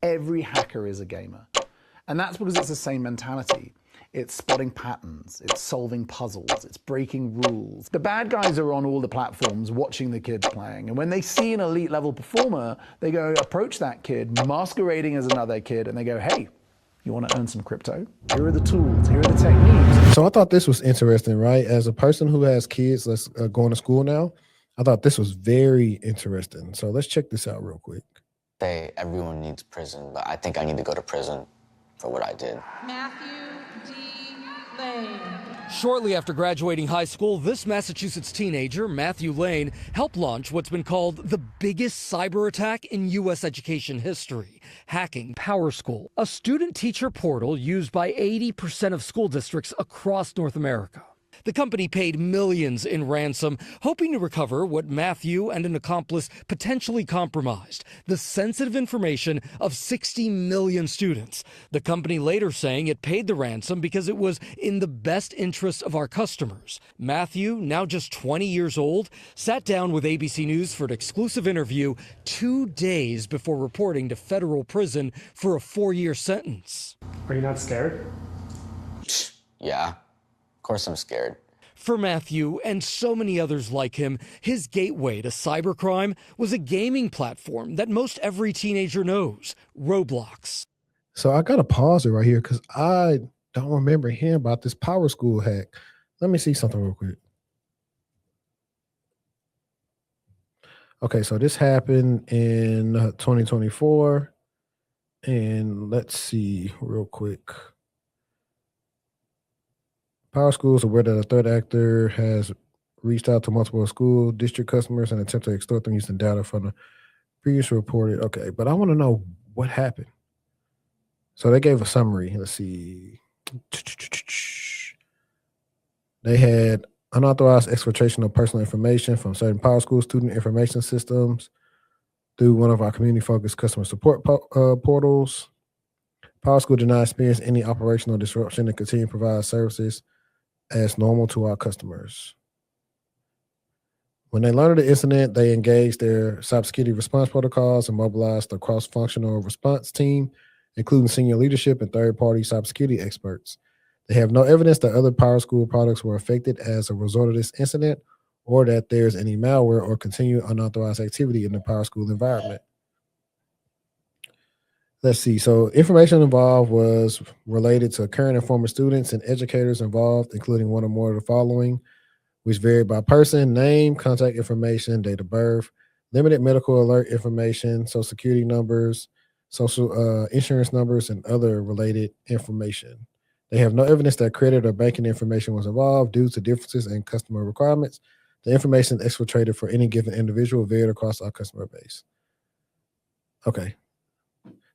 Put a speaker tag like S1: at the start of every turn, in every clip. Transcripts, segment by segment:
S1: Every hacker is a gamer. And that's because it's the same mentality. It's spotting patterns, it's solving puzzles, it's breaking rules. The bad guys are on all the platforms watching the kids playing, and when they see an elite level performer, they go approach that kid masquerading as another kid, and they go, hey, you want to earn some crypto? Here are the tools, here are the techniques.
S2: So I thought this was interesting, right? As a person who has kids that's going to school now, I thought this was very interesting. So let's check this out real quick.
S3: Everyone needs prison, but I think I need to go to prison for what I did.
S4: Matthew D. Lane.
S5: Shortly after graduating high school, this Massachusetts teenager, Matthew Lane, helped launch what's been called the biggest cyber attack in U.S. education history, hacking PowerSchool, a student-teacher portal used by 80% of school districts across North America. The company paid millions in ransom, hoping to recover what Matthew and an accomplice potentially compromised, the sensitive information of 60 million students. The company later saying it paid the ransom because it was in the best interest of our customers. Matthew, now just 20 years old, sat down with ABC News for an exclusive interview 2 days before reporting to federal prison for a 4-year sentence.
S6: Are you not scared?
S3: Yeah. Of course I'm scared.
S5: For Matthew and so many others like him, his gateway to cybercrime was a gaming platform that most every teenager knows, Roblox.
S2: So I got to pause it right here because I don't remember hearing about this PowerSchool hack. Let me see something real quick. Okay, so this happened in 2024. And let's see real quick. PowerSchool is aware that a threat actor has reached out to multiple school district customers and attempt to extort them using data from the previous reported. Okay, but I want to know what happened. So they gave a summary. Let's see. They had unauthorized exfiltration of personal information from certain PowerSchool student information systems through one of our community-focused customer support portals. PowerSchool did not experience any operational disruption and continue to provide services as normal to our customers. When they learned of the incident, they engaged their cybersecurity response protocols and mobilized a cross-functional response team, including senior leadership and third-party cybersecurity experts. They have no evidence that other PowerSchool products were affected as a result of this incident or that there's any malware or continued unauthorized activity in the PowerSchool environment. Let's see. So information involved was related to current and former students and educators involved, including one or more of the following, which varied by person, name, contact information, date of birth, limited medical alert information, social security numbers, social insurance numbers, and other related information. They have no evidence that credit or banking information was involved due to differences in customer requirements. The information exfiltrated for any given individual varied across our customer base. Okay.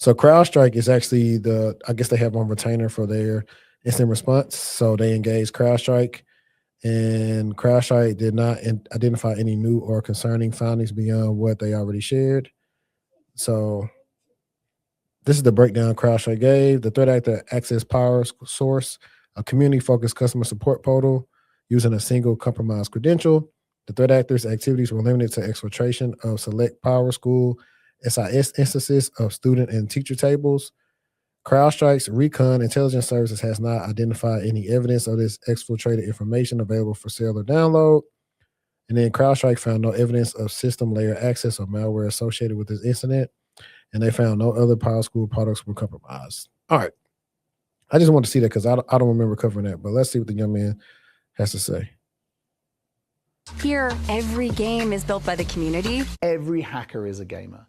S2: So CrowdStrike is actually I guess they have on retainer for their instant response. So they engaged CrowdStrike, and CrowdStrike did not identify any new or concerning findings beyond what they already shared. So this is the breakdown CrowdStrike gave. The threat actor accessed PowerSource, a community-focused customer support portal, using a single compromised credential. The threat actor's activities were limited to exfiltration of select PowerSchool SIS instances of student and teacher tables. CrowdStrike's Recon Intelligence Services has not identified any evidence of this exfiltrated information available for sale or download. And then CrowdStrike found no evidence of system layer access or malware associated with this incident. And they found no other PowerSchool products were compromised. All right. I just want to see that because I don't remember covering that, but let's see what the young man has to say.
S7: Here, every game is built by the community.
S1: Every hacker is a gamer.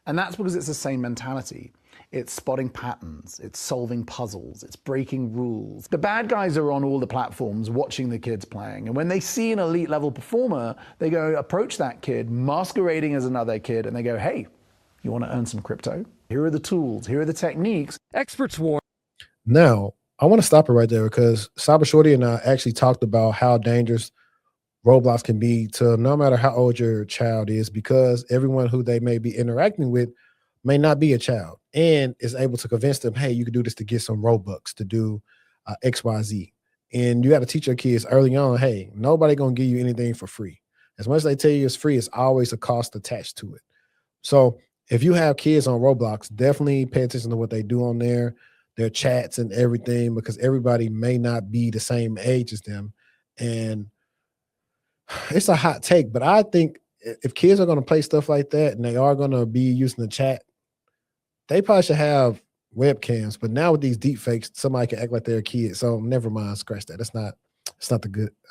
S1: And that's because it's the same mentality. It's spotting patterns, it's solving puzzles, it's breaking rules. The bad guys are on all the platforms watching the kids playing, and when they see an elite level performer, they go approach that kid masquerading as another kid, and they go, hey, you want to earn some crypto? Here are the tools, here are the techniques.
S5: Experts warn.
S2: Now, I want to stop it right there because Cybershortieee and I actually talked about how dangerous Roblox can be to no matter how old your child is, because everyone who they may be interacting with may not be a child and is able to convince them, hey, you can do this to get some Robux to do XYZ. And you got to teach your kids early on, hey, nobody going to give you anything for free. As much as they tell you it's free, it's always a cost attached to it. So if you have kids on Roblox, definitely pay attention to what they do on there, their chats and everything, because everybody may not be the same age as them. And it's a hot take, but I think if kids are going to play stuff like that and they are going to be using the chat, they probably should have webcams. But now with these deep fakes, somebody can act like they're a kid. So never mind, scratch that. It's not a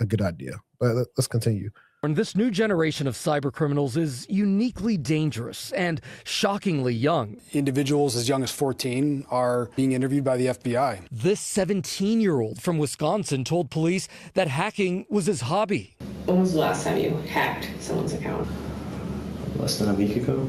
S2: good idea. But let's continue.
S5: And this new generation of cybercriminals is uniquely dangerous and shockingly young.
S6: Individuals as young as 14 are being interviewed by the FBI.
S5: This 17-year-old from Wisconsin told police that hacking was his hobby.
S8: When was the last time you hacked someone's account?
S9: Less than a week ago.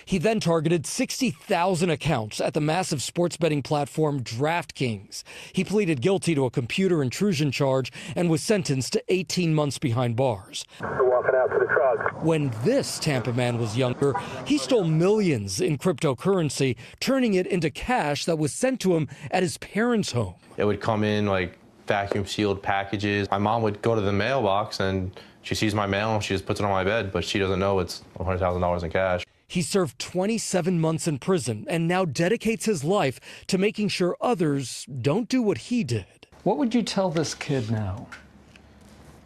S5: He then targeted 60,000 accounts at the massive sports betting platform DraftKings. He pleaded guilty to a computer intrusion charge and was sentenced to 18 months behind bars.
S9: We're walking out to the truck.
S5: When this Tampa man was younger, he stole millions in cryptocurrency, turning it into cash that was sent to him at his parents' home.
S10: It would come in like vacuum sealed packages. My mom would go to the mailbox and she sees my mail and she just puts it on my bed, but she doesn't know it's $100,000 in cash.
S5: He served 27 months in prison and now dedicates his life to making sure others don't do what he did.
S11: What would you tell this kid now?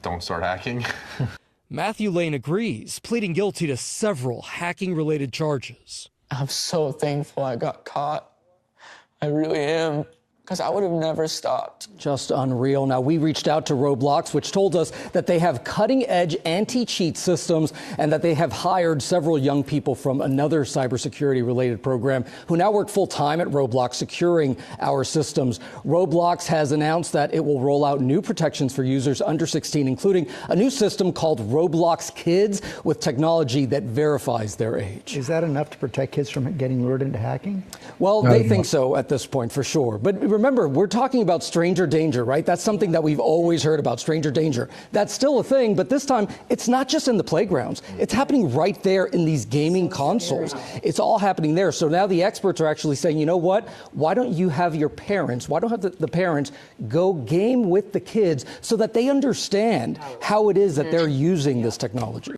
S10: Don't start hacking.
S5: Matthew Lane agrees, pleading guilty to several hacking-related charges.
S12: I'm so thankful I got caught. I really am. Because I would have never stopped.
S5: Just unreal. Now, we reached out to Roblox, which told us that they have cutting-edge anti-cheat systems and that they have hired several young people from another cybersecurity-related program who now work full-time at Roblox securing our systems. Roblox has announced that it will roll out new protections for users under 16, including a new system called Roblox Kids with technology that verifies their age.
S1: Is that enough to protect kids from getting lured into hacking?
S5: Well, they think so at this point, for sure. But remember, we're talking about stranger danger, right? That's something that we've always heard about, stranger danger. That's still a thing, but this time, it's not just in the playgrounds. It's happening right there in these gaming consoles. It's all happening there. So now the experts are actually saying, you know what? Why don't you have your parents, why don't have the parents go game with the kids so that they understand how it is that they're using this technology?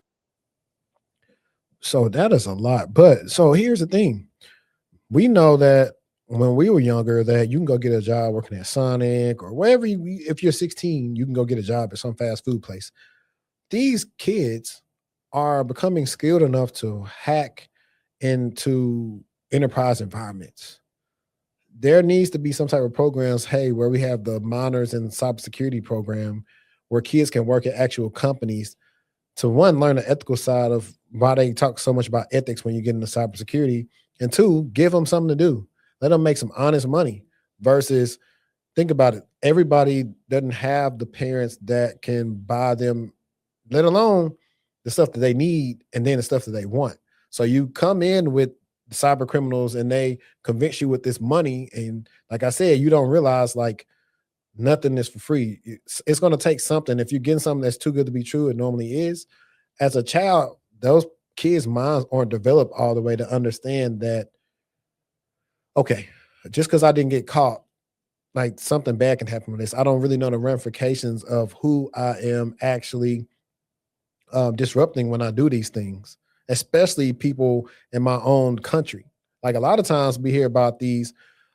S2: So that is a lot. But so here's the thing. We know that when we were younger, that you can go get a job working at Sonic or wherever if you're 16, you can go get a job at some fast food place. These kids are becoming skilled enough to hack into enterprise environments. There needs to be some type of programs, where we have the minors and cybersecurity program where kids can work at actual companies to, one, learn the ethical side of why they talk so much about ethics when you get into cybersecurity, and two, give them something to do. Let them make some honest money versus, think about it, everybody doesn't have the parents that can buy them, let alone the stuff that they need and then the stuff that they want. So you come in with the cyber criminals and they convince you with this money. And like I said, you don't realize like nothing is for free. It's going to take something. If you're getting something that's too good to be true, it normally is. As a child, those kids' minds aren't developed all the way to understand that, okay, just because I didn't get caught, like something bad can happen with this. I don't really know the ramifications of who I am actually disrupting when I do these things, especially people in my own country. Like a lot of times we hear about these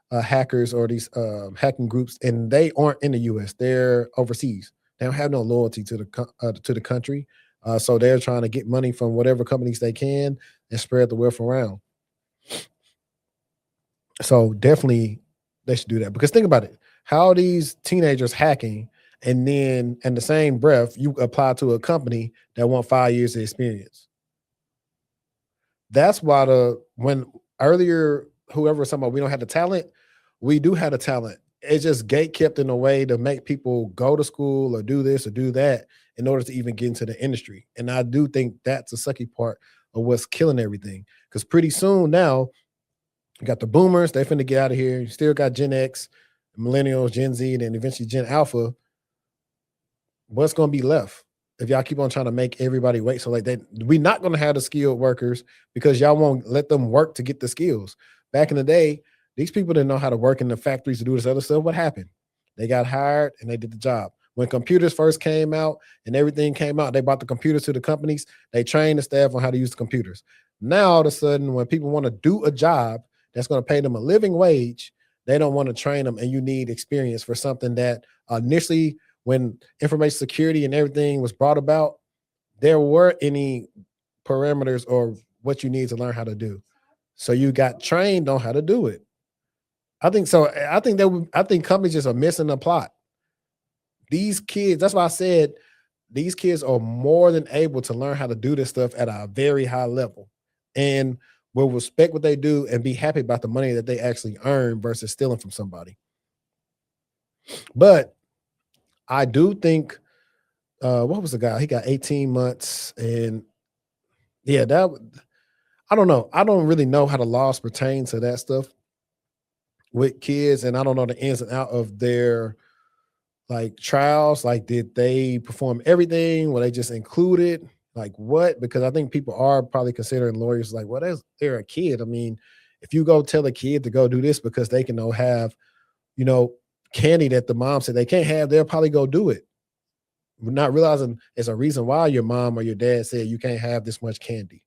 S2: hackers or these hacking groups, and they aren't in the U.S. They're overseas. They don't have no loyalty to the country. So they're trying to get money from whatever companies they can and spread the wealth around. So definitely they should do that, because think about it. How are these teenagers hacking, and then in the same breath, you apply to a company that want 5 years of experience? That's why when earlier, whoever was talking about we don't have the talent, we do have the talent. It's just gate kept in a way to make people go to school or do this or do that in order to even get into the industry. And I do think that's the sucky part of what's killing everything, because pretty soon now, you got the boomers, they finna get out of here. You still got Gen X, millennials, Gen Z, and eventually Gen Alpha. What's going to be left if y'all keep on trying to make everybody wait? So like that, we're not going to have the skilled workers because y'all won't let them work to get the skills. Back in the day, these people didn't know how to work in the factories to do this other stuff. What happened? They got hired and they did the job. When computers first came out and everything came out, they brought the computers to the companies. They trained the staff on how to use the computers. Now, all of a sudden, when people want to do a job that's going to pay them a living wage, they don't want to train them, and you need experience for something that initially, when information security and everything was brought about, there were any parameters or what you need to learn how to do. So you got trained on how to do it. I think so. I think companies just are missing the plot. These kids, that's why I said these kids are more than able to learn how to do this stuff at a very high level and will respect what they do and be happy about the money that they actually earn versus stealing from somebody. But I do think, what was the guy? He got 18 months. And yeah, I don't know. I don't really know how the laws pertain to that stuff with kids. And I don't know the ins and out of their like trials. Like, did they perform everything? Were they just included? Like what? Because I think people are probably considering lawyers like, well, they're a kid. I mean, if you go tell a kid to go do this because they can have, candy that the mom said they can't have, they'll probably go do it. Not realizing it's a reason why your mom or your dad said you can't have this much candy.